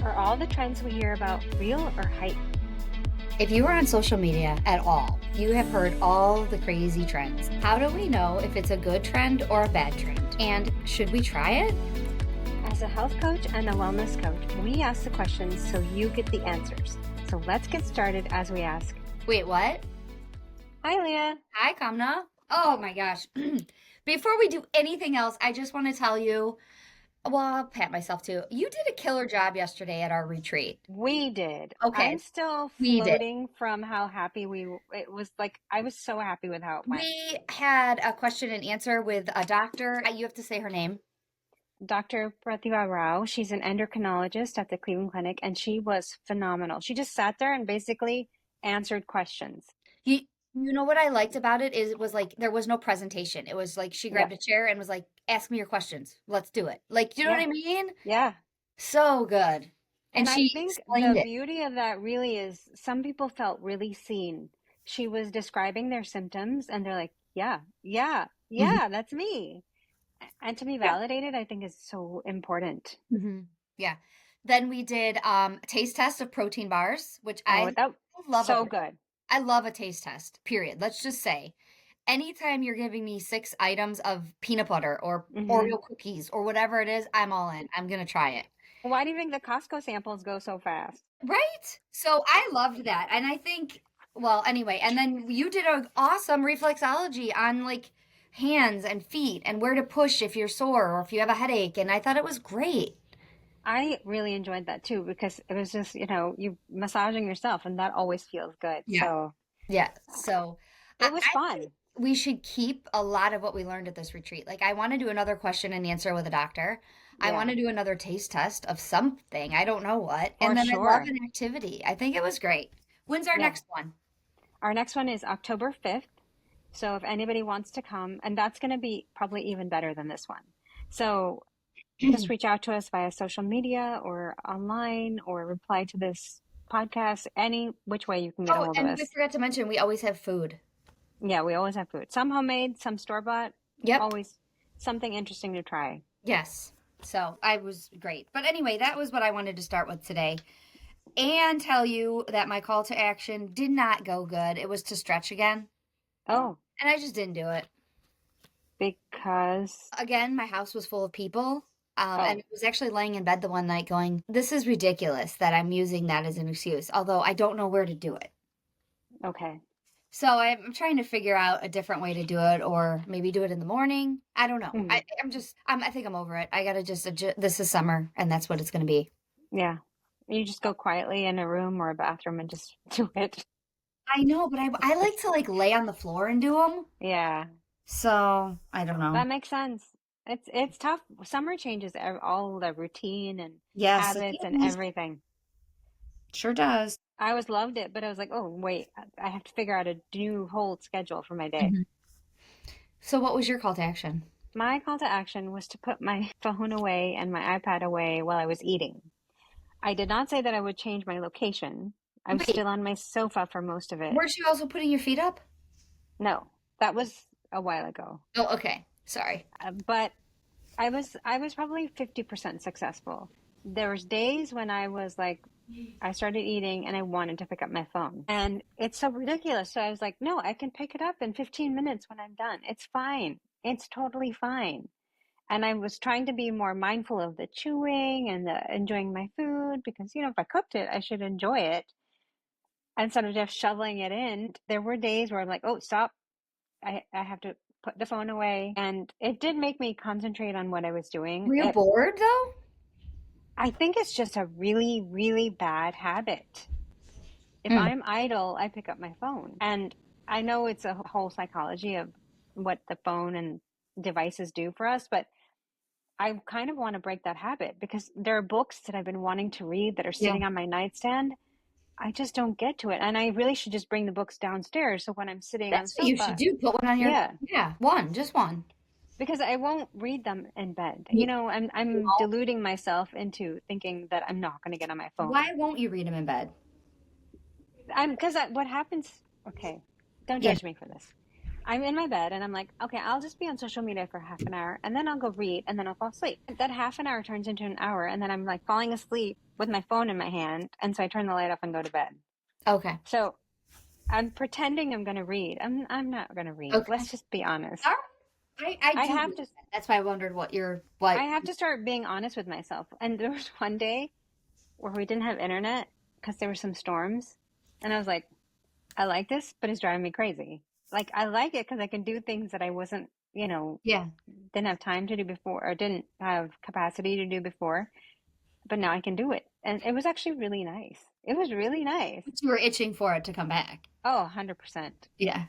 Are all the trends we hear about real or hype? If you are on social media at all, you have heard all the crazy trends. How do we know if it's a good trend or a bad trend? And should we try it? As a health coach and a wellness coach, we ask the questions so you get the answers. So let's get started as we ask. Wait, what? Hi, Leah. Hi, Kamna. Oh my gosh. Before we do anything else, I just want to tell you, well, I'll pat myself too. You did a killer job yesterday at our retreat. We did. Okay, I'm still we did. floating from how happy it was. Like, I was so happy with how it went. We had a question and answer with a doctor. You have to say her name. Dr. Pratibha Rao, she's an endocrinologist at the Cleveland Clinic, and she was phenomenal. She just sat there and basically answered questions. You know what I liked about it is it was like there was no presentation. It was like she grabbed a chair and was like, ask me your questions. Let's do it. Like, you know what I mean? Yeah. So good. And she I think explained the it. beauty of that really is some people felt really seen. She was describing their symptoms and they're like, yeah, that's me. And to be validated, I think is so important. Yeah. Then we did a taste test of protein bars, which I love. So good. I love a taste test, period. Let's just say anytime you're giving me 6 items of peanut butter or Oreo cookies or whatever it is, I'm all in. I'm going to try it. Why do you think the Costco samples go so fast? Right? So I loved that. And I think, well, anyway, and then you did an awesome reflexology on like hands and feet and where to push if you're sore or if you have a headache. And I thought it was great. I really enjoyed that too because it was just, you massaging yourself and that always feels good. Yeah. So it was fun. We should keep a lot of what we learned at this retreat. Like I want to do another question and answer with a doctor. I want to do another taste test of something. I don't know what. And then I love an activity. I think it was great. When's our next one? Our next one is October 5th. So if anybody wants to come, and that's going to be probably even better than this one. So just reach out to us via social media or online or reply to this podcast, any which way you can get a hold of us. And we forgot to mention, we always have food. Yeah, we always have food. Some homemade, some store-bought. Yep. Always something interesting to try. Yes. So I was great. But anyway, that was what I wanted to start with today. And tell you that my call to action did not go good. It was to stretch again. Oh. And I just didn't do it. Because? Again, my house was full of people. And I was actually laying in bed the one night going, this is ridiculous that I'm using that as an excuse, although I don't know where to do it. Okay. So I'm trying to figure out a different way to do it or maybe do it in the morning. I don't know. I think I'm over it. I got to just adjust. This is summer and that's what it's going to be. Yeah. You just go quietly in a room or a bathroom and just do it. I know, but I like to like lay on the floor and do them. Yeah. So I don't know. That makes sense. It's tough. Summer changes all the routine and habits and everything. Sure does. I always loved it, but I was like, oh, wait, I have to figure out a new whole schedule for my day. So what was your call to action? My call to action was to put my phone away and my iPad away while I was eating. I did not say that I would change my location. I'm still on my sofa for most of it. Weren't you also putting your feet up? No, that was a while ago. Oh, okay. Sorry. But I was probably 50% successful. There was days when I was like, I started eating and I wanted to pick up my phone. And it's so ridiculous. So I was like, no, I can pick it up in 15 minutes when I'm done. It's fine. It's totally fine. And I was trying to be more mindful of the chewing and the enjoying my food because, if I cooked it, I should enjoy it. Instead of just shoveling it in, there were days where I'm like, oh, stop. I have to put the phone away. And it did make me concentrate on what I was doing. Were you bored though? I think it's just a really, really bad habit. If I'm idle, I pick up my phone. And I know it's a whole psychology of what the phone and devices do for us, but I kind of want to break that habit because there are books that I've been wanting to read that are sitting on my nightstand. I just don't get to it. And I really should just bring the books downstairs. So when I'm sitting on the sofa. That's what you should do. Put one on your... Yeah, just one. Because I won't read them in bed. I'm deluding myself into thinking that I'm not going to get on my phone. Why won't you read them in bed? Because what happens... Okay, don't judge me for this. I'm in my bed and I'm like, okay, I'll just be on social media for half an hour and then I'll go read and then I'll fall asleep. That half an hour turns into an hour and then I'm like falling asleep with my phone in my hand. And so I turn the light off and go to bed. Okay. So I'm pretending I'm going to read. I'm not going to read. Okay. Let's just be honest. All right. I I do. have to That's why I wondered I have to start being honest with myself. And there was one day where we didn't have internet because there were some storms and I was like, I like this, but it's driving me crazy. Like I like it because I can do things that I wasn't, Yeah. didn't have time to do before or didn't have capacity to do before, but now I can do it. And it was actually really nice. It was really nice. You were itching for it to come back. Oh, 100%. Yeah.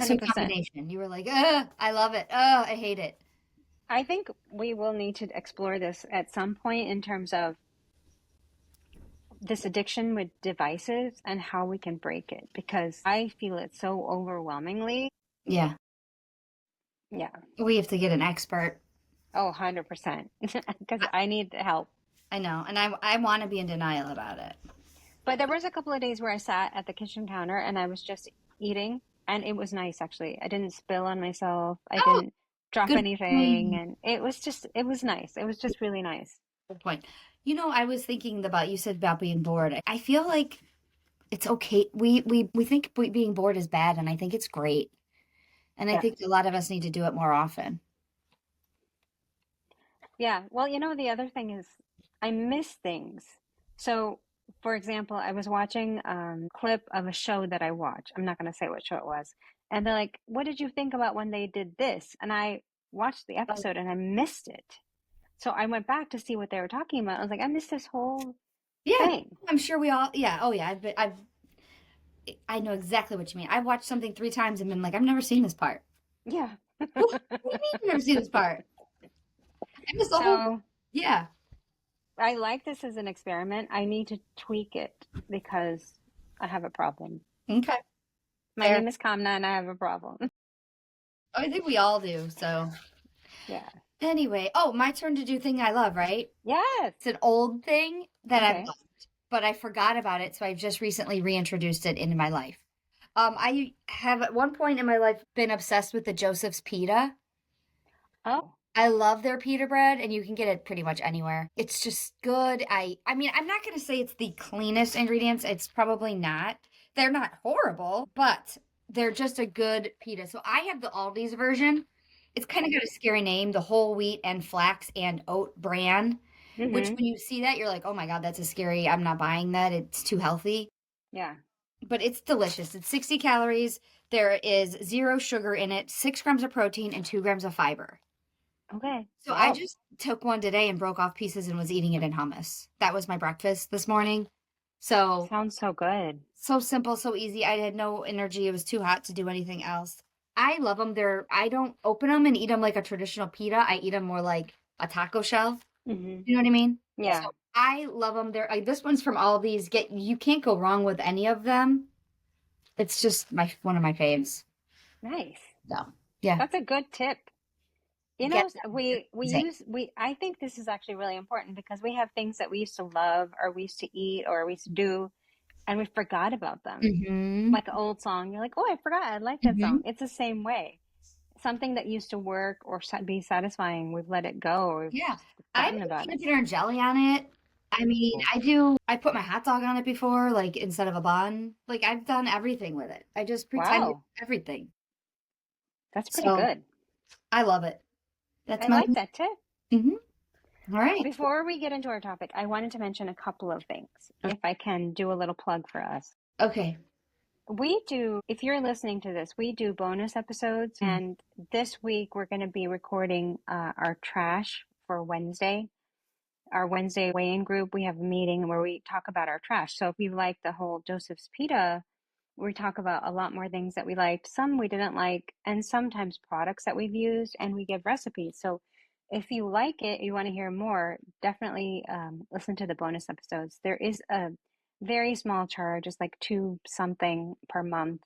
So 100%. combination. You were like, I love it. I hate it. I think we will need to explore this at some point in terms of this addiction with devices and how we can break it because I feel it so overwhelmingly. Yeah. Yeah. We have to get an expert. Oh, 100%. Because I, I need help. I know. And I want to be in denial about it. But there was a couple of days where I sat at the kitchen counter and I was just eating, and it was nice actually. I didn't spill on myself. I Oh, didn't drop good anything, point. and it was nice. It was just really nice. Good point. I was thinking about, you said about being bored. I feel like it's okay. We think being bored is bad, and I think it's great. And I Yeah. think a lot of us need to do it more often. Yeah. Well, the other thing is I miss things. So, for example, I was watching a clip of a show that I watch. I'm not going to say what show it was. And they're like, "What did you think about when they did this?" And I watched the Oh, episode and I missed it. So I went back to see what they were talking about. I was like, I missed this whole yeah. thing. I'm sure we all, yeah. Oh, yeah. I know exactly what you mean. I've watched something 3 times and been like, I've never seen this part. Yeah. What do you mean you've never seen this part? I missed the whole, So yeah. I like this as an experiment. I need to tweak it because I have a problem. Okay. My Fair. name is Kamna and I have a problem. I think we all do. So Yeah. anyway, my turn to do thing I love, right? Yes. It's an old thing that I've Okay. loved, but I forgot about it, so I've just recently reintroduced it into my life. I have at one point in my life been obsessed with the Joseph's Pita. Oh, I love their pita bread, and you can get it pretty much anywhere. It's just good. I mean, I'm not gonna say it's the cleanest ingredients. It's probably not. They're not horrible, but they're just a good pita. So I have the Aldi's version. It's kind of got a scary name, the whole wheat and flax and oat bran, which mm-hmm. when you see that, you're like, oh my God, that's a scary. I'm not buying that. It's too healthy. Yeah. But it's delicious. It's 60 calories. There is 0 sugar in it, 6 grams of protein, and 2 grams of fiber. Okay. So I Wow. just took one today and broke off pieces and was eating it in hummus. That was my breakfast this morning. So, Sounds so good. so simple, so easy. I had no energy. It was too hot to do anything else. I love them. I don't open them and eat them like a traditional pita. I eat them more like a taco shell. Mm-hmm. You know what I mean? Yeah. So I love them. This one's from Aldi's. You can't go wrong with any of them. It's just one of my faves. Nice. So, yeah. That's a good tip. Get I think this is actually really important because we have things that we used to love or we used to eat or we used to do and we forgot about them. Mm-hmm. Like an old song, you're like, oh, I forgot. I like that Mm-hmm. song. It's the same way. Something that used to work or be satisfying, we've let it go or we've Yeah. just I forgotten put about it. peanut butter and jelly on it. I mean, I put my hot dog on it before, like instead of a bun. Like I've done everything with it. I just pretend it's Wow, everything. that's pretty So good. I love it. That's I my. like that tip. Hmm. All right. Before we get into our topic, I wanted to mention a couple of things, Okay. if I can do a little plug for us. Okay. If you're listening to this, we do bonus episodes. Mm. And this week we're going to be recording our trash for Wednesday. Our Wednesday weigh-in group, we have a meeting where we talk about our trash. So if you like the whole Joseph's Pita, we talk about a lot more things that we liked, some we didn't like, and sometimes products that we've used, and we give recipes. So if you like it, you want to hear more, definitely listen to the bonus episodes. There is a very small charge, it's like two something per month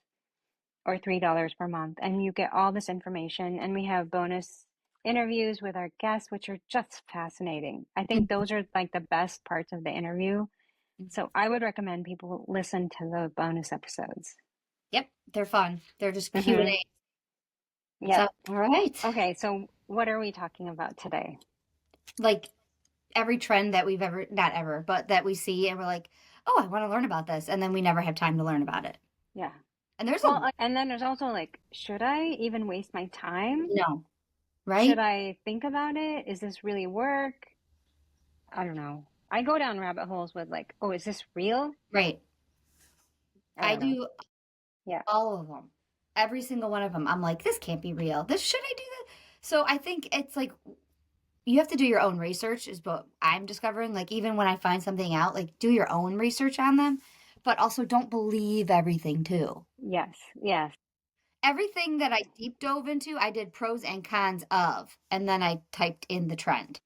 or $3 per month, and you get all this information. And we have bonus interviews with our guests, which are just fascinating. I think those are like the best parts of the interview. So I would recommend people listen to the bonus episodes. Yep. They're fun. They're just Hmm. Q&A. Yep. So, all right. Okay, so what are we talking about today? Like every trend that we've ever, not ever, but that we see and we're like, oh, I want to learn about this. And then we never have time to learn about it. Yeah. And there's Well, a, and then there's also like, should I even waste my time? no, Should right? I think about it? Is this really work? I don't know. I go down rabbit holes with like, oh, is this real? Right. I I don't know. do Yeah. all of them. Every single one of them. I'm like, this can't be real. This, should I do that? So I think it's like, you have to do your own research is what I'm discovering. Like even when I find something out, like do your own research on them, but also don't believe everything too. Yes. Yes. Everything that I deep dove into, I did pros and cons of, and then I typed in the trend.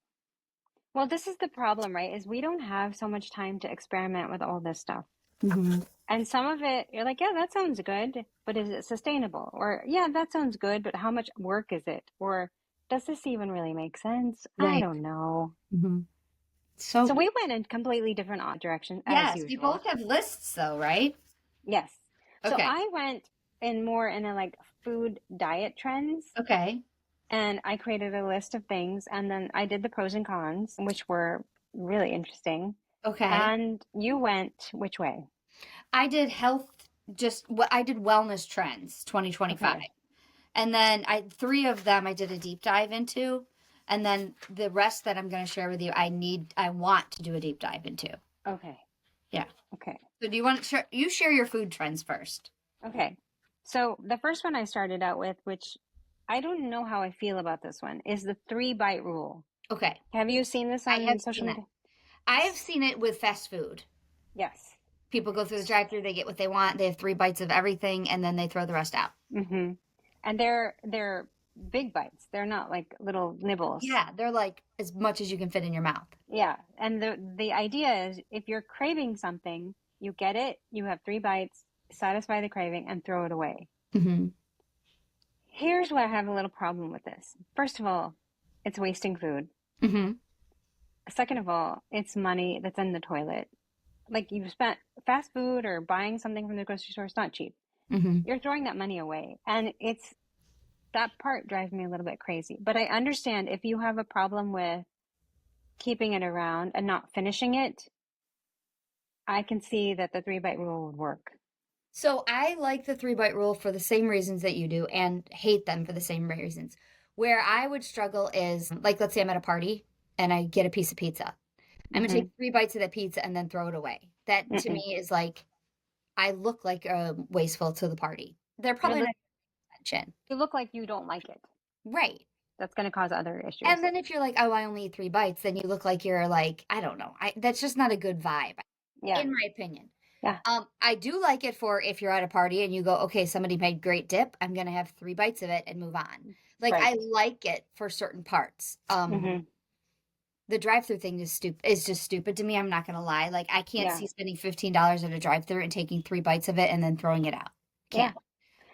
Well, this is the problem, right? Is we don't have so much time to experiment with all this stuff. Mm-hmm. And some of it, you're like, yeah, that sounds good, but is it sustainable? Or, yeah, that sounds good, but how much work is it? Or, does this even really make sense? I Right. don't know. Mm-hmm. So So we went in completely different directions as yes, we usual. both have lists though, right? Yes. So Okay. I went in more in a like food diet trends, Okay. and I created a list of things, and then I did the pros and cons, which were really interesting. Okay. And you went which way? I did health, just what I did wellness trends 2025. Okay. And then I three of them I did a deep dive into. And then the rest that I'm going to share with you, I want to do a deep dive into. Okay. Yeah. Okay. So do you want to share, you share your food trends first? Okay. So the first one I started out with, which I don't know how I feel about this one, is the 3-bite rule. Okay. Have you seen this I on have social seen it. media? I have seen it with fast food. Yes. People go through the drive-through, they get what they want, they have 3 bites of everything, and then they throw the rest out. Mm-hmm. And they're big bites. They're not like little nibbles. Yeah, they're like as much as you can fit in your mouth. Yeah. And the idea is if you're craving something, you get it, you have 3 bites, satisfy the craving, and throw it away. Mm-hmm. Here's where I have a little problem with this. First of all, it's wasting food. Mm-hmm. Second of all, it's money that's in the toilet. Like you've spent fast food or buying something from the grocery store, it's not cheap. Mm-hmm. You're throwing that money away. And it's that part drives me a little bit crazy. But I understand if you have a problem with keeping it around and not finishing it, I can see that the 3-bite rule would work. So I like the 3 bite rule for the same reasons that you do and hate them for the same reasons. Where I would struggle is like, let's say I'm at a party and I get a piece of pizza. I'm gonna Mm-hmm. take 3 bites of that pizza and then throw it away. That to Mm-mm. me is like, I look like wasteful to the party. They're You probably look not attention. you look like you don't like it. Right. That's going to cause other issues. And then if you're like, oh, I only eat 3 bites, then you look like you're like, I don't know. That's just not a good vibe, Yeah. in my opinion. Yeah. I do like it for if you're at a party and you go, okay, somebody made great dip. I'm gonna have 3 bites of it and move on. Like Right. I like it for certain parts. Mm-hmm. The drive-through thing is just stupid to me. I'm not gonna lie. Like I can't Yeah. see spending $15 at a drive-through and taking 3 bites of it and then throwing it out. Yeah. Can't.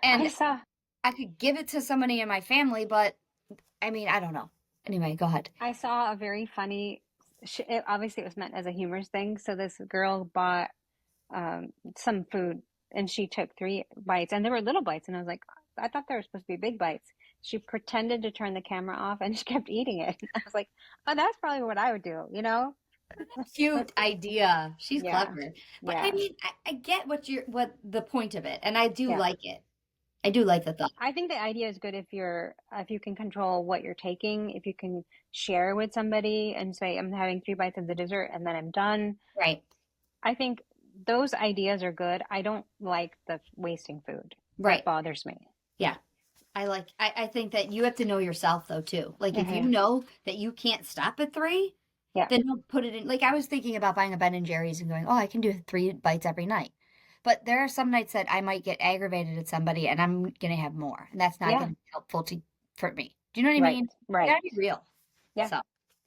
And I saw I could give it to somebody in my family, but I mean, I don't know. Anyway, go ahead. I saw a very funny obviously it was meant as a humorous thing. So this girl bought some food and she took 3 bites and there were little bites and I was like, I thought they were supposed to be big bites. She pretended to turn the camera off and she kept eating it. I was like, oh, that's probably what I would do, you know? Cute idea. She's Yeah. clever. But I Yeah. mean, I get what the point of it, and I do Yeah. like it. I do like the thought. I think the idea is good if you can control what you're taking, if you can share with somebody and say, I'm having 3 bites of the dessert and then I'm done. Right. I think those ideas are good. I don't like the wasting food. Right. That bothers me. Yeah. I think that you have to know yourself though too. Like if you Mm-hmm. know that you can't stop at 3, Yeah. then don't put it in. Like I was thinking about buying a Ben and Jerry's and going, oh, I can do 3 bites every night. But there are some nights that I might get aggravated at somebody and I'm gonna have more. And that's not Yeah. gonna be helpful for me. Do you know what I Right. mean? You Right. gotta be real. Yeah. So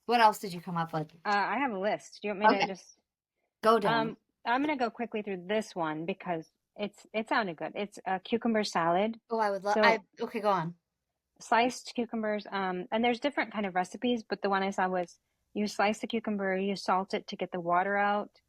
what else did you come up with? I have a list. Do you want me to Okay. just Go down. I'm gonna go quickly through this one because it sounded good. It's a cucumber salad. Oh, I would love So okay, go on. sliced cucumbers, and there's different kind of recipes, but the one I saw was you slice the cucumber, you salt it to get the water out,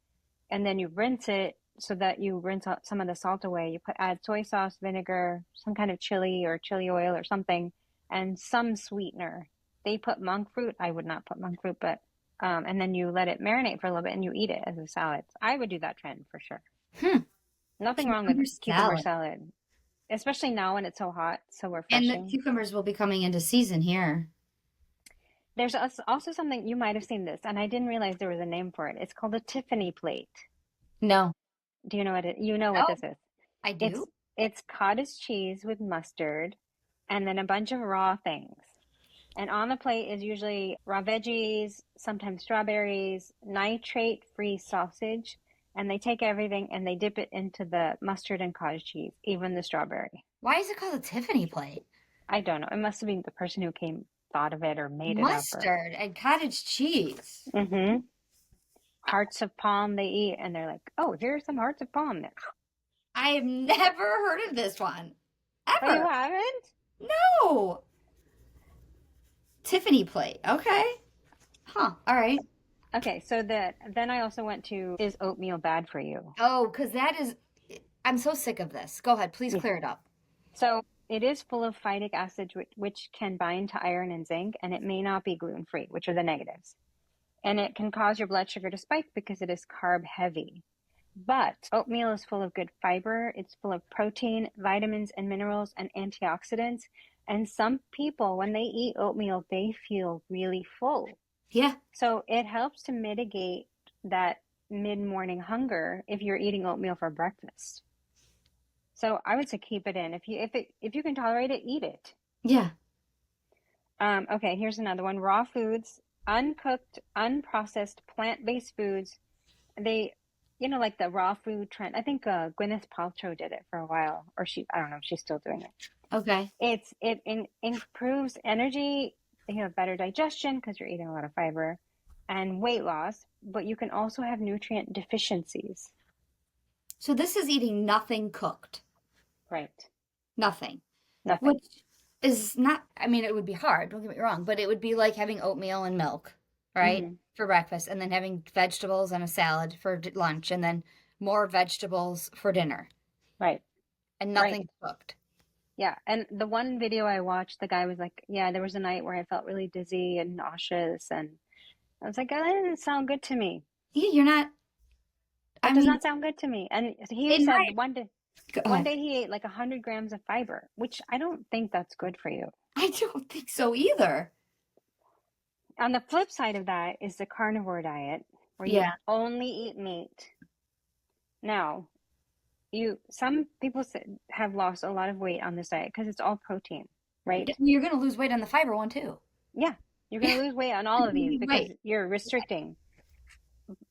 and then you rinse it so that you rinse out some of the salt away. Add soy sauce, vinegar, some kind of chili or chili oil or something, and some sweetener. They put monk fruit. I would not put monk fruit, but and then you let it marinate for a little bit and you eat it as a salad. I would do that trend for sure. Hmm. Nothing wrong with Cucumber cucumber salad. salad, especially now when it's so hot, so And the refreshing. cucumbers will be coming into season here. There's also something you might have seen this, and I didn't realize there was a name for it. It's called a Tiffany plate. No. Do you know what you know what Oh, this is? I It's do? it's cottage cheese with mustard and then a bunch of raw things. And on the plate is usually raw veggies, sometimes strawberries, nitrate-free sausage, and they take everything and they dip it into the mustard and cottage cheese, even the strawberry. Why is it called a Tiffany plate? I don't know. It must have been the person who thought of it or made it up or Mustard and cottage cheese. hearts of palm they eat and they're like, "Oh, here's some hearts of palm." There. I have never heard of this one. Oh, you Ever. haven't? No. Tiffany plate. Okay. Huh. All right. Okay, so then I also went to, is oatmeal bad for you? Oh, because that is, I'm so sick of this. Go ahead. Please Yeah. clear it up. So it is full of phytic acid, which can bind to iron and zinc, and it may not be gluten-free, which are the negatives. And it can cause your blood sugar to spike because it is carb heavy. But oatmeal is full of good fiber. It's full of protein, vitamins, and minerals and antioxidants. And some people, when they eat oatmeal, they feel really full. Yeah. So it helps to mitigate that mid-morning hunger if you're eating oatmeal for breakfast. So I would say keep it in. If you can tolerate it, eat it. Yeah. Okay, here's another one. Raw foods, uncooked, unprocessed, plant-based foods. They, like the raw food trend. I think Gwyneth Paltrow did it for a while, or I don't know if she's still doing it. Okay. It improves energy. You have better digestion because you're eating a lot of fiber, and weight loss. But you can also have nutrient deficiencies. So this is eating nothing cooked. Right. Nothing. Nothing. Which is not, I mean, it would be hard, don't get me wrong, but it would be like having oatmeal and milk, right? For breakfast, and then having vegetables and a salad for lunch, and then more vegetables for dinner. Right. And nothing cooked. Yeah. And the one video I watched, the guy was like, yeah, there was a night where I felt really dizzy and nauseous. And I was like, that didn't sound good to me. Yeah, you're not. It does not sound good to me. And he said one day he ate like 100 grams of fiber, which I don't think that's good for you. I don't think so either. On the flip side of that is the carnivore diet, where you only eat meat. Now, some people have lost a lot of weight on this diet because it's all protein, right? You're going to lose weight on the fiber one too. Yeah, you're going to lose weight on all of these because you're restricting.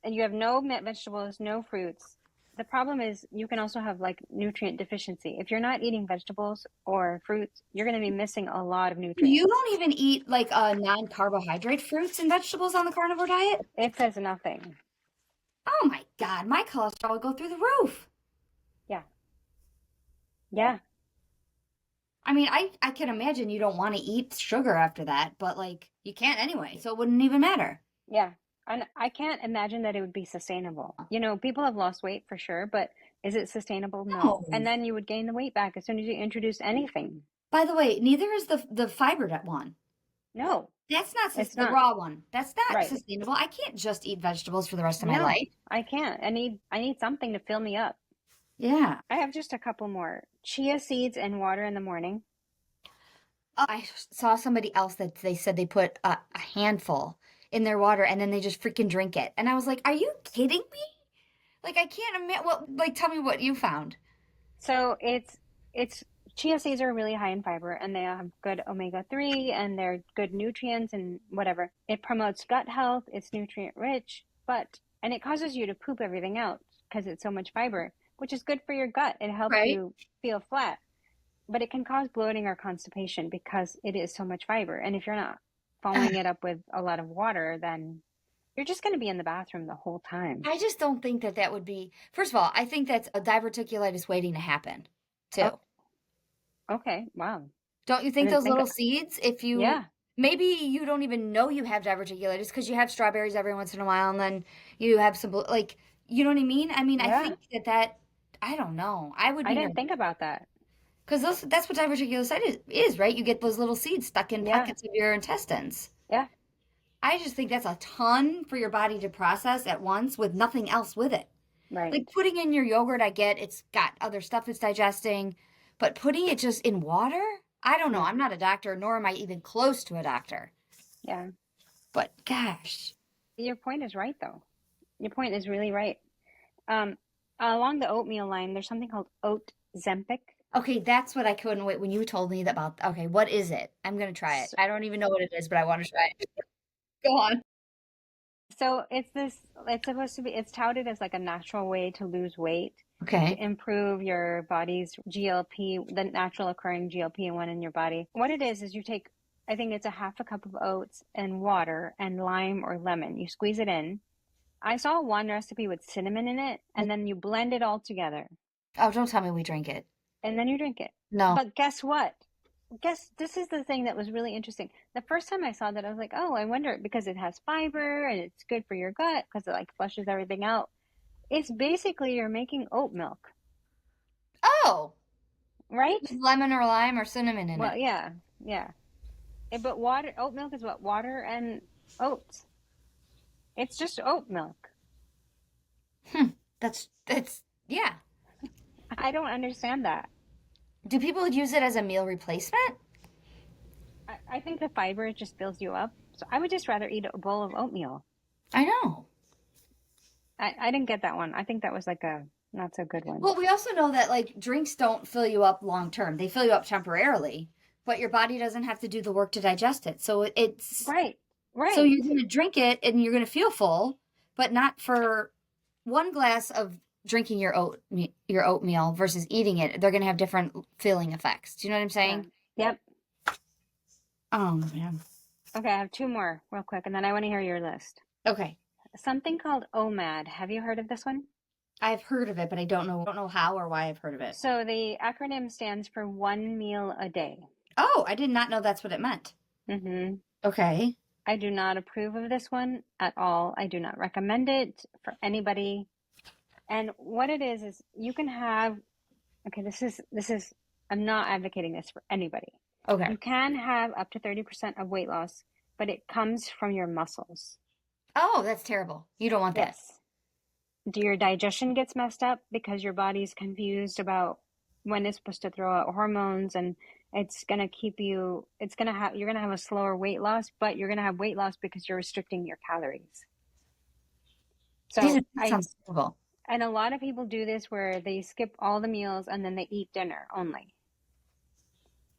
And you have no vegetables, no fruits. The problem is you can also have like nutrient deficiency. If you're not eating vegetables or fruits, you're going to be missing a lot of nutrients. You don't even eat like non-carbohydrate fruits and vegetables on the carnivore diet? It says nothing. Oh my God, my cholesterol will go through the roof. Yeah. I mean, I can imagine you don't want to eat sugar after that, but like you can't anyway, so it wouldn't even matter. Yeah. And I can't imagine that it would be sustainable. People have lost weight for sure, but is it sustainable? No. And then you would gain the weight back as soon as you introduce anything. By the way, neither is the fiber one. No. That's not the raw one. That's not sustainable. I can't just eat vegetables for the rest of my life. I can't. I need something to fill me up. Yeah. I have just a couple more. Chia seeds and water in the morning. I saw somebody else that they said they put a handful in their water and then they just freaking drink it. And I was like, are you kidding me? Like, I can't imagine. Tell me what you found. So it's chia seeds are really high in fiber and they have good omega-3 and they're good nutrients and whatever. It promotes gut health. It's nutrient rich, and it causes you to poop everything out because it's so much fiber, which is good for your gut. It helps you feel flat, but it can cause bloating or constipation because it is so much fiber. And if you're not following it up with a lot of water, then you're just going to be in the bathroom the whole time. I just don't think that would be, first of all, I think that's a diverticulitis waiting to happen too. Oh. Okay. Wow. Don't you think those little seeds, maybe you don't even know you have diverticulitis because you have strawberries every once in a while and then you have some, You know what I mean? I mean, I Yeah. think that I don't know. I would I be didn't nervous. think about that. Because that's what diverticulosis is, right? You get those little seeds stuck in Yeah. pockets of your intestines. Yeah. I just think that's a ton for your body to process at once with nothing else with it. Like Right. putting in your yogurt, I get it's got other stuff it's digesting, but putting it just in water? I don't know. Yeah. I'm not a doctor, nor am I even close to a doctor. Yeah. But gosh. Your point is right, though. Your point is really right. Um, Along the oatmeal line, there's something called oat Zempic. Okay, that's what I couldn't wait when you told me about. Okay, what is it? I'm gonna try it. So, I don't even know what it is, but I want to try it. Go on. so it's this, it's supposed to be, it's touted as like a natural way to lose weight, to Okay. improve your body's GLP, the natural occurring GLP-1 in your body. What it is you take, I think it's a half a cup of oats and water and lime or lemon. You squeeze it in. I saw one recipe with cinnamon in it, and then you blend it all together, Oh, don't tell me we drink it. and then you drink it. No. But guess what? Guess this is the thing that was really interesting. The first time I saw that, I was like, oh, I wonder, because it has fiber and it's good for your gut because it like flushes everything out. It's basically you're making oat milk, Oh, right? with lemon or lime or cinnamon in Well, it. yeah, yeah. But water, oat milk is what? Water and oats. It's just oat milk. Hmm. That's yeah. I don't understand that. Do people use it as a meal replacement? I think the fiber just fills you up. So I would just rather eat a bowl of oatmeal. I know. I didn't get that one. I think that was like a not so good one. Well, we also know that like drinks don't fill you up long term. They fill you up temporarily, but your body doesn't have to do the work to digest it. So it's Right, so right. you're going to drink it and you're going to feel full, but not for one glass of drinking your oatmeal versus eating it. They're going to have different feeling effects. Do you know what I'm Yeah. saying? Yep. Oh man. Okay, I have two more real quick, and then I want to hear your list. Okay. Something called OMAD. Have you heard of this one? I've heard of it, but I don't know how or why I've heard of it. So the acronym stands for one meal a day. Oh, I did not know that's what it meant. Mm-hmm. Okay. I do not approve of this one at all. I do not recommend it for anybody. And what it is you can have, okay, this is, I'm not advocating this for anybody. Okay. You can have up to 30% of weight loss, but it comes from your muscles. Oh, that's terrible. You don't want that. Yes. Your digestion gets messed up because your body's confused about when it's supposed to throw out hormones, and it's going to keep you, it's going to have, you're going to have a slower weight loss, but you're going to have weight loss because you're restricting your calories. So That sounds terrible. and a lot of people do this where they skip all the meals and then they eat dinner only.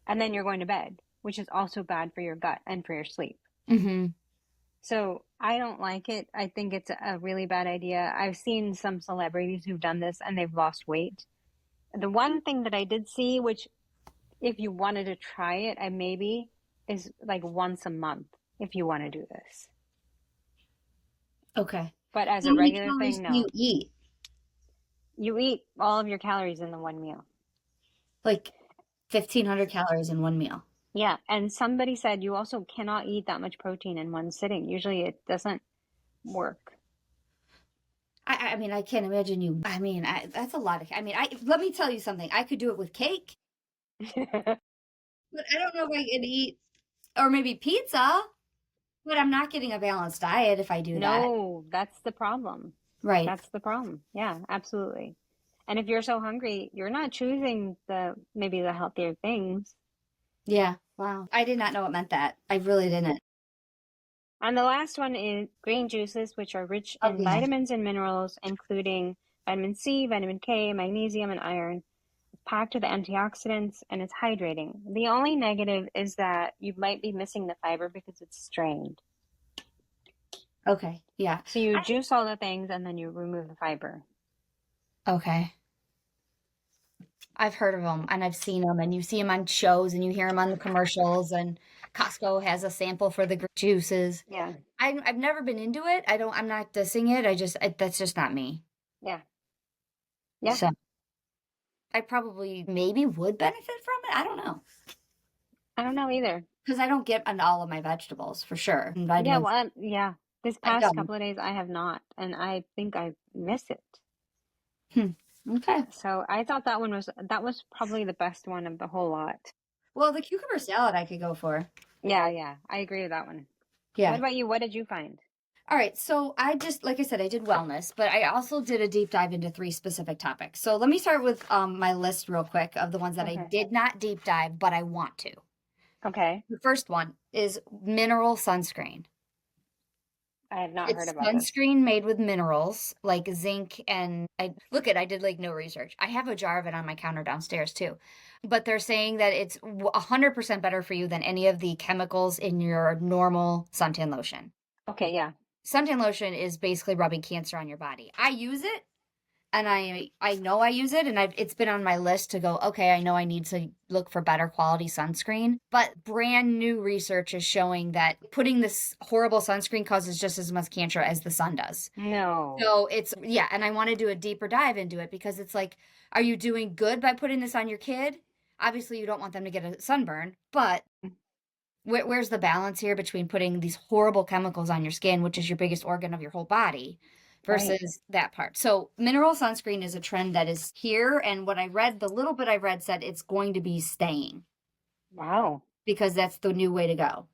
And then you're going to bed, which is also bad for your gut and for your sleep. Mm-hmm. So I don't like it. I think it's a really bad idea. I've seen some celebrities who've done this and they've lost weight. The one thing that I did see, which if you wanted to try it, I maybe is like once a month if you want to do this. Okay. But as How a many regular calories thing, do you no. eat? You eat all of your calories in the one meal. Like 1,500 calories in one meal. Yeah, and somebody said you also cannot eat that much protein in one sitting. Usually it doesn't work. I mean, I can't imagine you. I mean, that's a lot of. I mean, let me tell you something. I could do it with cake, but I don't know if I could eat, or maybe pizza. But I'm not getting a balanced diet if I do that. No, that's the problem. Right. That's the problem. Yeah, absolutely. And if you're so hungry, you're not choosing maybe the healthier things. Yeah. Wow. I did not know it meant that. I really didn't. And the last one is green juices, which are rich Oh, in yeah. vitamins and minerals, including vitamin C, vitamin K, magnesium, and iron. It's packed with antioxidants and it's hydrating. The only negative is that you might be missing the fiber because it's strained. Okay. Yeah. So you juice all the things and then you remove the fiber. Okay. I've heard of them and I've seen them, and you see them on shows and you hear them on the commercials, and Costco has a sample for the juices. Yeah. I've never been into it. I'm not dissing it. That's just not me. Yeah. Yeah. So I probably maybe would benefit from it. I don't know. I don't know either. Because I don't get on all of my vegetables for sure. And Yeah, vitamins. well, yeah. This I past don't. couple of days, I have not, and I think I miss it. Okay. So I thought that was probably the best one of the whole lot. Well, the cucumber salad I could go for. Yeah, I agree with that one. What Yeah. about you? What did you find? All right. So I just, like I said, I did wellness, but I also did a deep dive into 3 specific topics. So let me start with my list real quick of the ones that I Okay. did not deep dive, but I want to. Okay. The first one is mineral sunscreen. I have not heard It's about this. sunscreen made with minerals like zinc and I did like no research. I have a jar of it on my counter downstairs too. But they're saying that it's 100% better for you than any of the chemicals in your normal suntan lotion. Okay, yeah. Suntan lotion is basically rubbing cancer on your body. I use it and I know I use it, and it's been on my list to go, okay, I know I need to look for better quality sunscreen. But brand new research is showing that putting this horrible sunscreen causes just as much cancer as the sun does. No. So it's, yeah, and I want to do a deeper dive into it because it's like, are you doing good by putting this on your kid? Obviously, you don't want them to get a sunburn, but where's the balance here between putting these horrible chemicals on your skin, which is your biggest organ of your whole body, Right. versus that part? So mineral sunscreen is a trend that is here, and what I read, the little bit I read said it's going to be staying Wow. because that's the new way to go.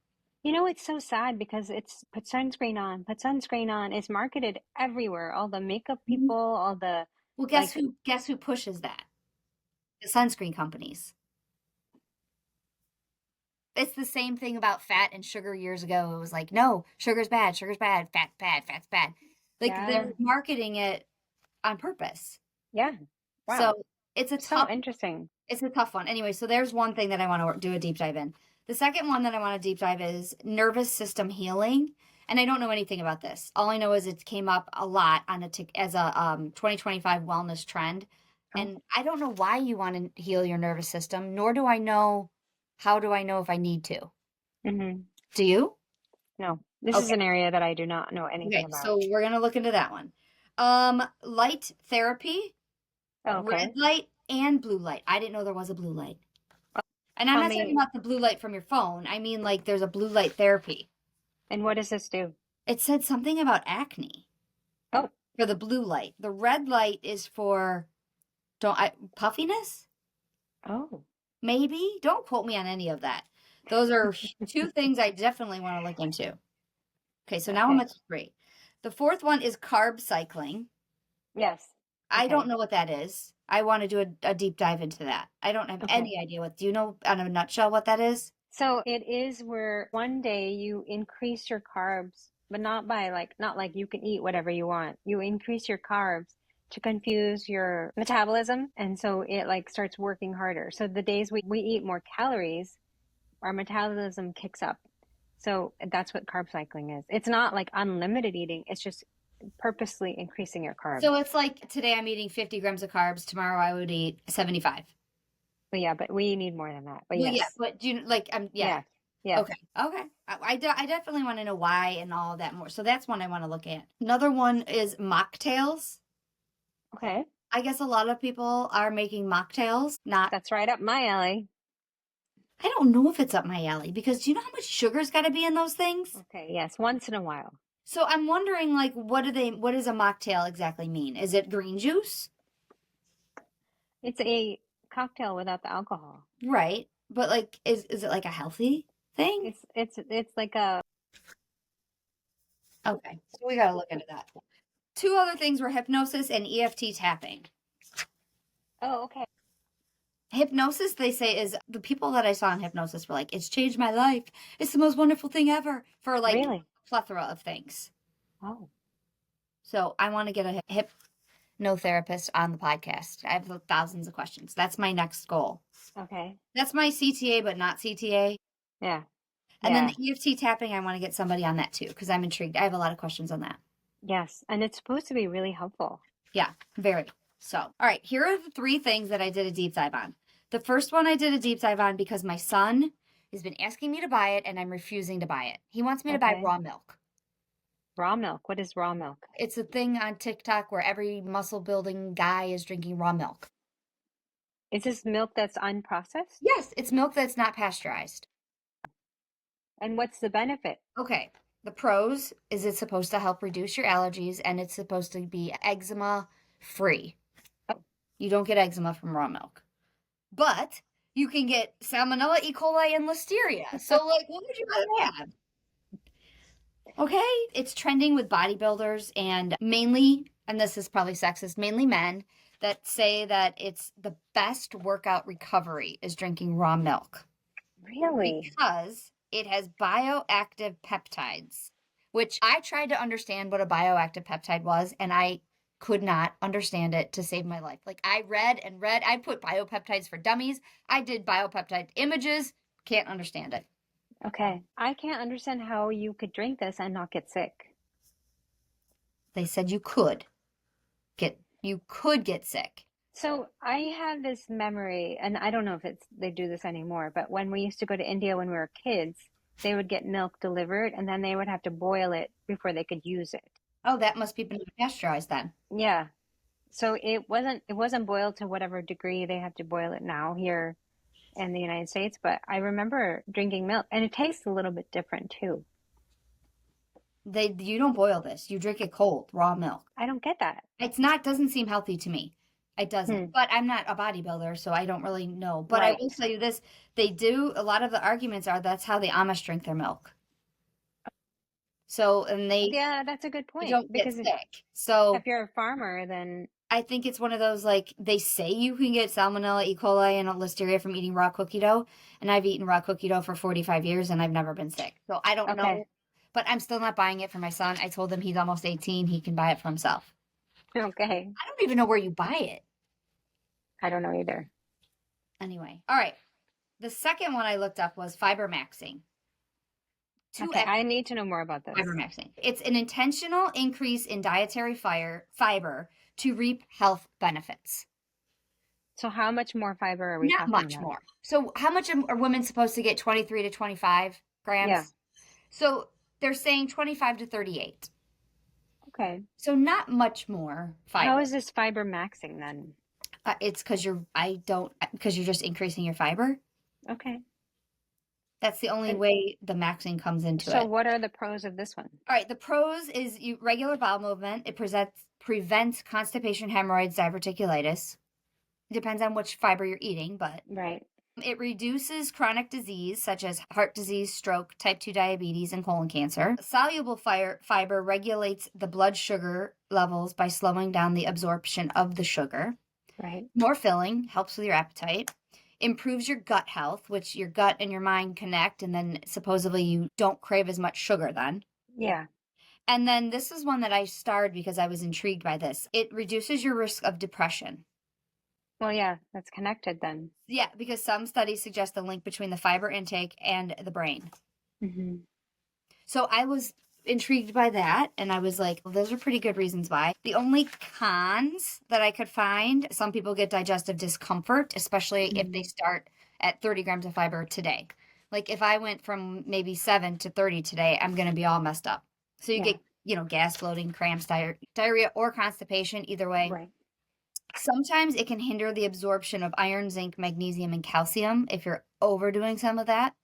You know, it's so sad because it's put sunscreen on, put sunscreen on. It's marketed everywhere. All the makeup Mhm. people, all the Well, like, guess who pushes that? The sunscreen companies. It's the same thing about fat and sugar years ago. It was like, no, sugar's bad, fat's bad, fat's bad. Like yeah, they're marketing it on purpose. yeah. So Wow. it's a So tough interesting. it's a tough one. Anyway, so there's one thing that I want to do a deep dive in. The second one that I want to deep dive is nervous system healing. And I don't know anything about this. All I know is it came up a lot on as a 2025 wellness trend. Oh, And I don't know why you want to heal your nervous system, nor do I know how do I know if I need to. mm-hmm. Do you? No, this is Okay. an area that I do not know anything Okay. about. So we're gonna look into that one. Light therapy, Oh, red okay. light and blue light. I didn't know there was a blue light. And I'm Tell not talking me, about the blue light from your phone. I mean, like, there's a blue light therapy. and what does this do? It said something about acne Oh, for the blue light. The red light is for puffiness? oh, Maybe. Don't quote me on any of that. Those are 2 things I definitely want to look into. Okay, so now I'm okay. at 3. The fourth one is carb cycling. Yes. I don't Okay. know what that is. I want to do a deep dive into that. I don't have Okay. any idea what. Do you know, on a nutshell, what that is? So it is where one day you increase your carbs, but not by like, not like you can eat whatever you want. You increase your carbs to confuse your metabolism. And so it like starts working harder. So the days we eat more calories, our metabolism kicks up. So that's what carb cycling is. It's not like unlimited eating. It's just purposely increasing your carbs. So it's like today I'm eating 50 grams of carbs. Tomorrow I would eat 75. But yeah, but we need more than that. But Well, yeah, yes. but do you like, yeah. Yeah. Yes. Okay. Okay. I definitely want to know why and all that more. So that's one I want to look at. Another one is mocktails. Okay. I guess a lot of people are making mocktails. Not, That's right up my alley. I don't know if it's up my alley because do you know how much sugar's got to be in those things? Okay. Yes. Once in a while. So I'm wondering, like, what does a mocktail exactly mean? Is it green juice? It's a cocktail without the alcohol. Right. But like, is it like a healthy thing? It's like a Okay. So we got to look into that. 2 other things were hypnosis and EFT tapping. oh, okay. Hypnosis, they say, is the people that I saw in hypnosis were like, it's changed my life. It's the most wonderful thing ever for like a Really? plethora of things. Oh. So I want to get a hypnotherapist on the podcast. I have thousands of questions. That's my next goal. Okay. That's my CTA, but not CTA. Yeah. And then Yeah. the EFT tapping, I want to get somebody on that too, because I'm intrigued. I have a lot of questions on that. Yes. And it's supposed to be really helpful. Yeah, very. So, all right, here are the 3 things that I did a deep dive on. The first one I did a deep dive on because my son has been asking me to buy it and I'm refusing to buy it. He wants me to buy Okay. raw milk. Raw milk. What is raw milk? It's a thing on TikTok where every muscle building guy is drinking raw milk. Is this milk that's unprocessed? Yes, it's milk that's not pasteurized. And what's the benefit? Okay. The pros is it's supposed to help reduce your allergies and it's supposed to be eczema free. Oh. You don't get eczema from raw milk. But you can get Salmonella, E. coli, and Listeria. So, like, what would you rather have? Okay, it's trending with bodybuilders and mainly, and this is probably sexist, mainly men that say that it's the best workout recovery is drinking raw milk. Really? Because it has bioactive peptides, which I tried to understand what a bioactive peptide was, and I could not understand it to save my life. Like I read and read, I put biopeptides for dummies. I did biopeptide images, can't understand it. Okay. I can't understand how you could drink this and not get sick. They said you could get sick. So I have this memory, and I don't know if they do this anymore, but when we used to go to India when we were kids, they would get milk delivered and then they would have to boil it before they could use it. Oh, that must be pasteurized then. Yeah. So it wasn't boiled to whatever degree they have to boil it now here in the United States, but I remember drinking milk and it tastes a little bit different too. You don't boil this. You drink it cold, raw milk. I don't get that. Doesn't seem healthy to me. It doesn't. But I'm not a bodybuilder, so I don't really know. But I will tell you this, a lot of the arguments are that's how the Amish drink their milk. So, and yeah, that's a good point. Don't get sick. So if you're a farmer, then I think it's one of those, like, they say you can get Salmonella, E. coli, and Listeria from eating raw cookie dough. And I've eaten raw cookie dough for 45 years and I've never been sick. So I don't know. But I'm still not buying it for my son. I told him he's almost 18. He can buy it for himself. Okay. I don't even know where you buy it. I don't know either. Anyway. All right. The second one I looked up was fiber maxing. Okay, I need to know more about this. Fiber maxing. It's an intentional increase in dietary fiber to reap health benefits. So how much more fiber are we talking about? Not much more. So how much are women supposed to get? 23 to 25 grams? Yeah. So they're saying 25 to 38. Okay. So not much more fiber. How is this fiber maxing then? It's because you're just increasing your fiber. Okay. That's the only way the maxing comes into it. So what are the pros of this one? All right. The pros is regular bowel movement. It prevents constipation, hemorrhoids, diverticulitis. It depends on which fiber you're eating, but. Right. It reduces chronic disease such as heart disease, stroke, type 2 diabetes, and colon cancer. Soluble fiber regulates the blood sugar levels by slowing down the absorption of the sugar. Right. More filling, helps with your appetite. Improves your gut health, which your gut and your mind connect, and then supposedly you don't crave as much sugar then. Yeah. And then this is one that I starred because I was intrigued by this. It reduces your risk of depression. Well, yeah, that's connected then. Yeah, because some studies suggest a link between the fiber intake and the brain. Mm-hmm. So I was intrigued by that, and I was like, well, those are pretty good reasons why. The only cons that I could find, some people get digestive discomfort, especially if they start at 30 grams of fiber today. Like if I went from maybe 7 to 30 today, I'm going to be all messed up. So you get, gas, bloating, cramps, diarrhea, or constipation, either way. Right. Sometimes it can hinder the absorption of iron, zinc, magnesium, and calcium if you're overdoing some of that.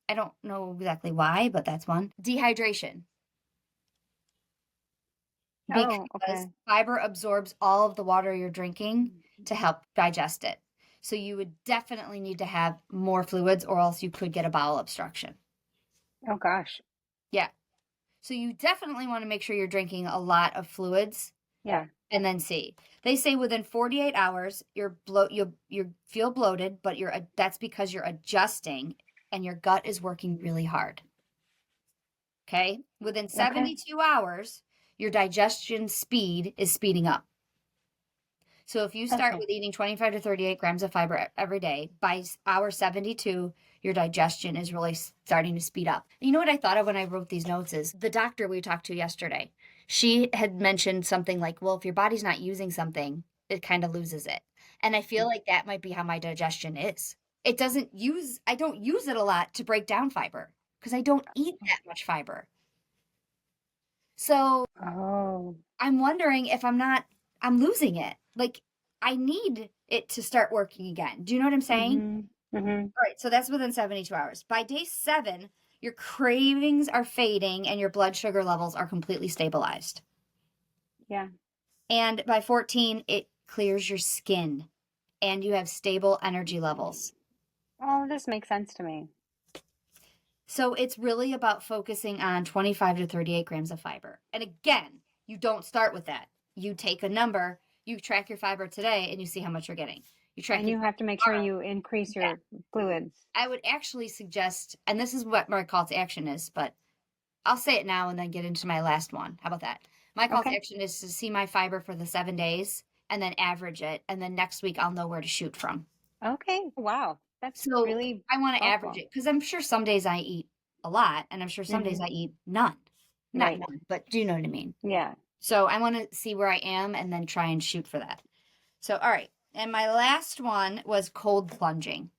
I don't know exactly why, but that's one. Dehydration. Because fiber absorbs all of the water you're drinking to help digest it. So you would definitely need to have more fluids or else you could get a bowel obstruction. Oh, gosh. Yeah. So you definitely want to make sure you're drinking a lot of fluids. Yeah. And then see. They say within 48 hours, you feel bloated, but that's because you're adjusting and your gut is working really hard. Okay? Within 72 hours, your digestion speed is speeding up. So if you start with eating 25 to 38 grams of fiber every day, by hour 72, your digestion is really starting to speed up. You know what I thought of when I wrote these notes is the doctor we talked to yesterday. She had mentioned something like, well, if your body's not using something, it kind of loses it. And I feel like that might be how my digestion is. I don't use it a lot to break down fiber because I don't eat that much fiber. So I'm wondering if I'm losing it. Like I need it to start working again. Do you know what I'm saying? Mm-hmm. Mm-hmm. All right. So that's within 72 hours. By day 7, your cravings are fading, and your blood sugar levels are completely stabilized. Yeah. And by 14, it clears your skin, and you have stable energy levels. Oh, this makes sense to me. So it's really about focusing on 25 to 38 grams of fiber. And again, you don't start with that. You take a number, you track your fiber today, and you see how much you're getting. You track And it you have to make sure tomorrow. you increase your fluids. I would actually suggest, and this is what my call to action is, but I'll say it now and then get into my last one. How about that? My call to action is to see my fiber for the 7 days and then average it. And then next week, I'll know where to shoot from. Okay. Wow. That's So really I want to helpful. average it because I'm sure some days I eat a lot and I'm sure some days I eat none. Not none, but do you know what I mean? Yeah. So I want to see where I am and then try and shoot for that. So, all right. And my last one was cold plunging.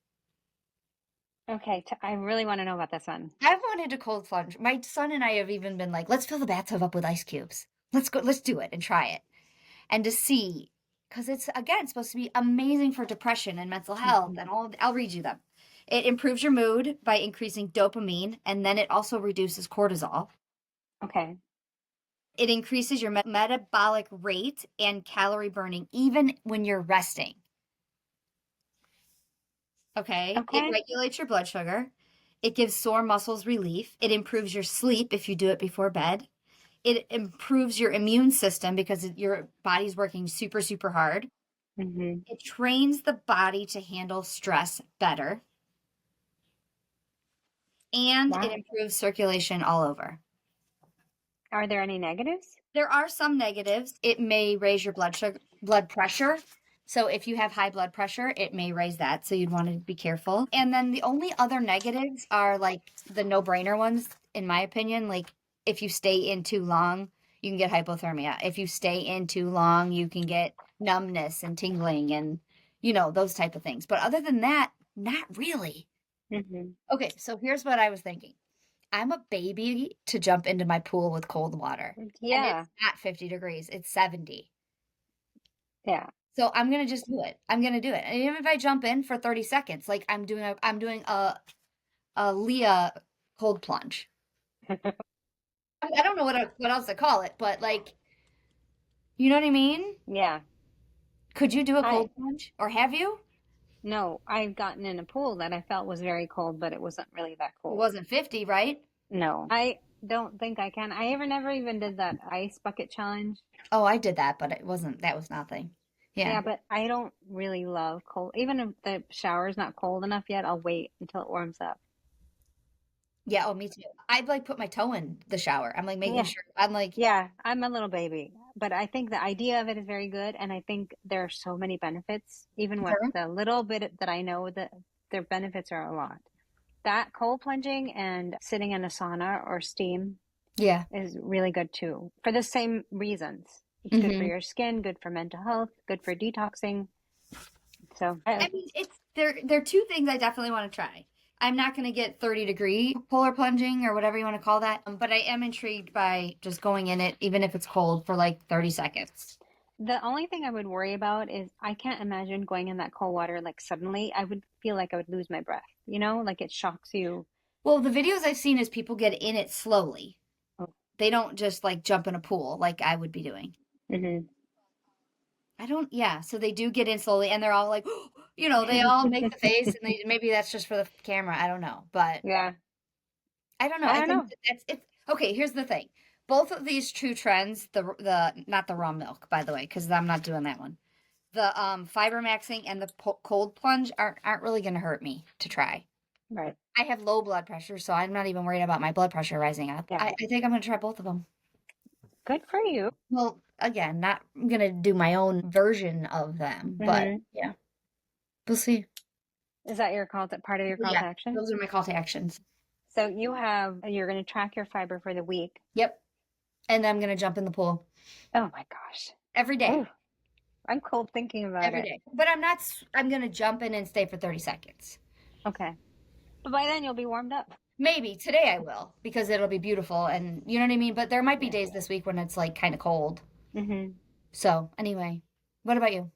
Okay. I really want to know about this one. I've wanted to cold plunge. My son and I have even been like, let's fill the bathtub up with ice cubes. Let's go, let's do it and try it. And to see, because it's, again, supposed to be amazing for depression and mental health and all. I'll read you them. It improves your mood by increasing dopamine, and then it also reduces cortisol. Okay. It increases your metabolic rate and calorie burning, even when you're resting. Okay. It regulates your blood sugar. It gives sore muscles relief. It improves your sleep if you do it before bed. It improves your immune system because your body's working super, super hard. It trains the body to handle stress better. And it improves circulation all over. Are there any negatives? There are some negatives. It may raise your blood pressure. So if you have high blood pressure, it may raise that. So you'd want to be careful. And then the only other negatives are like the no-brainer ones, in my opinion. Like if you stay in too long, you can get hypothermia. If you stay in too long, you can get numbness and tingling and, those type of things. But other than that, not really. Okay, so here's what I was thinking. I'm a baby to jump into my pool with cold water. Yeah. And it's not 50 degrees, it's 70. Yeah. So I'm going to just do it. I'm going to do it. And even if I jump in for 30 seconds, like I'm doing a Leah cold plunge. I don't know what else to call it, but like, you know what I mean? Yeah. Could you do a cold plunge, or have you? No, I've gotten in a pool that I felt was very cold, but it wasn't really that cold. It wasn't 50, right? No, I don't think I can. I never even did that ice bucket challenge. Oh, I did that, but that was nothing. Yeah. Yeah, but I don't really love cold. Even if the shower's not cold enough yet, I'll wait until it warms up. Yeah, oh, me too. I'd like put my toe in the shower. I'm like making sure. I'm like, yeah, I'm a little baby, but I think the idea of it is very good, and I think there are so many benefits. Even with the little bit that I know, that their benefits are a lot. That cold plunging and sitting in a sauna or steam, is really good too, for the same reasons. It's good for your skin, good for mental health, good for detoxing. So I mean, they're two things I definitely want to try. I'm not going to get 30-degree polar plunging or whatever you want to call that, but I am intrigued by just going in it, even if it's cold, for like 30 seconds. The only thing I would worry about is I can't imagine going in that cold water like suddenly. I would feel like I would lose my breath, like it shocks you. Well, the videos I've seen is people get in it slowly. They don't just like jump in a pool like I would be doing. So they do get in slowly and they're all like, they all make the face and maybe that's just for the camera. I don't know. But yeah, I don't know. I think that's it. Okay, here's the thing. Both of these true trends, the not the raw milk, by the way, because I'm not doing that one. The fiber maxing and the cold plunge aren't really going to hurt me to try. Right. I have low blood pressure, so I'm not even worried about my blood pressure rising up. Yeah. I think I'm going to try both of them. Good for you. Well, again, I'm going to do my own version of them, but yeah, we'll see. Is that part of your call to action? Those are my call to actions. So you're going to track your fiber for the week. Yep. And I'm going to jump in the pool. Oh my gosh. Every day. Ooh, I'm cold thinking about Every day. But I'm going to jump in and stay for 30 seconds. Okay. But by then you'll be warmed up. Maybe. Today I will, because it'll be beautiful and you know what I mean? But there might be days this week when it's like kind of cold. So anyway, what about you?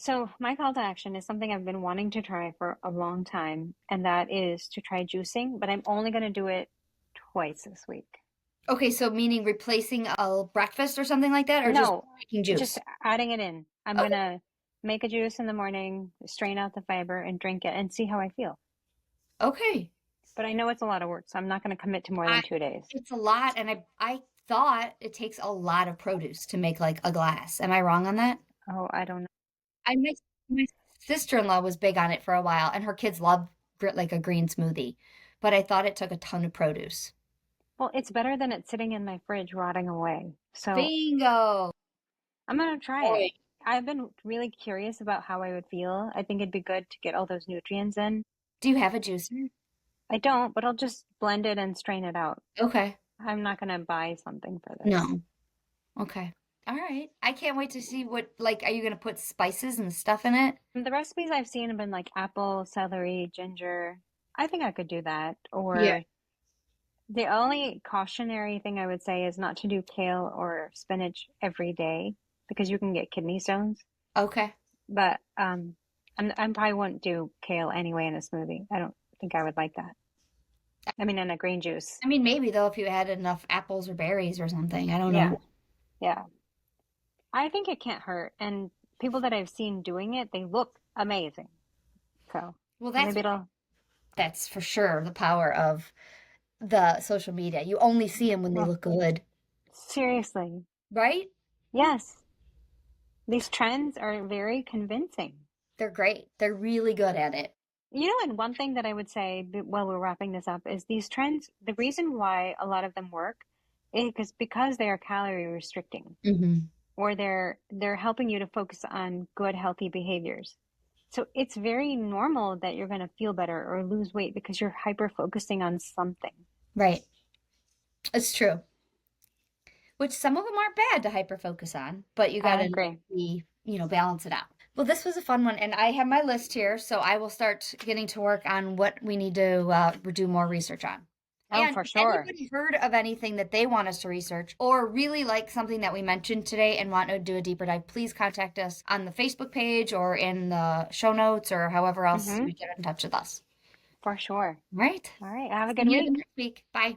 So my call to action is something I've been wanting to try for a long time, and that is to try juicing, but I'm only going to do it twice this week. Okay, so meaning replacing a breakfast or something like that, or just No, making just juice? adding it in. I'm Okay. gonna make a juice in the morning, strain out the fiber, and drink it and see how I feel. Okay. But I know it's a lot of work, so I'm not going to commit to more I than 2 days. It's a lot, and I thought it takes a lot of produce to make like a glass. Am I wrong on that? Oh, I don't know. My sister-in-law was big on it for a while, and her kids love like a green smoothie, but I thought it took a ton of produce. Well, it's better than it sitting in my fridge rotting away. So Bingo. I'm gonna try Boy. it. I've been really curious about how I would feel. I think it'd be good to get all those nutrients in. Do you have a juicer? I don't, but I'll just blend it and strain it out. Okay. I'm not gonna buy something for this. No. Okay. All right. I can't wait to see what, like, are you gonna put spices and stuff in it? The recipes I've seen have been like apple, celery, ginger. I think I could do that. Yeah. Or the only cautionary thing I would say is not to do kale or spinach every day because you can get kidney stones. Okay. But I probably wouldn't do kale anyway in a smoothie. I don't think I would like that. I mean, in a green juice. I mean, maybe though, if you had enough apples or berries or something. I don't Yeah, know. yeah. I think it can't hurt. And people that I've seen doing it, they look amazing. So Well, maybe it'll, that's for sure the power of the social media. You only see them when they well, look good, seriously. right? Yes, these trends are very convincing. They're great. They're really good at it. You know, and one thing that I would say while we're wrapping this up is these trends, the reason why a lot of them work is because they are calorie restricting Hmm. or they're helping you to focus on good healthy behaviors. So it's very normal that you're going to feel better or lose weight because you're hyper focusing on something. Right. It's true. Which some of them aren't bad to hyper focus on, but you got I to agree. be, balance it out. Well, this was a fun one, and I have my list here, so I will start getting to work on what we need to do more research on. Oh, And for if sure. anybody heard of anything that they want us to research or really like something that we mentioned today and want to do a deeper dive, please contact us on the Facebook page or in the show notes or however else Mm-hmm. we get in touch with us. For sure. All right. All right. Have a See good you the week. next week. Bye.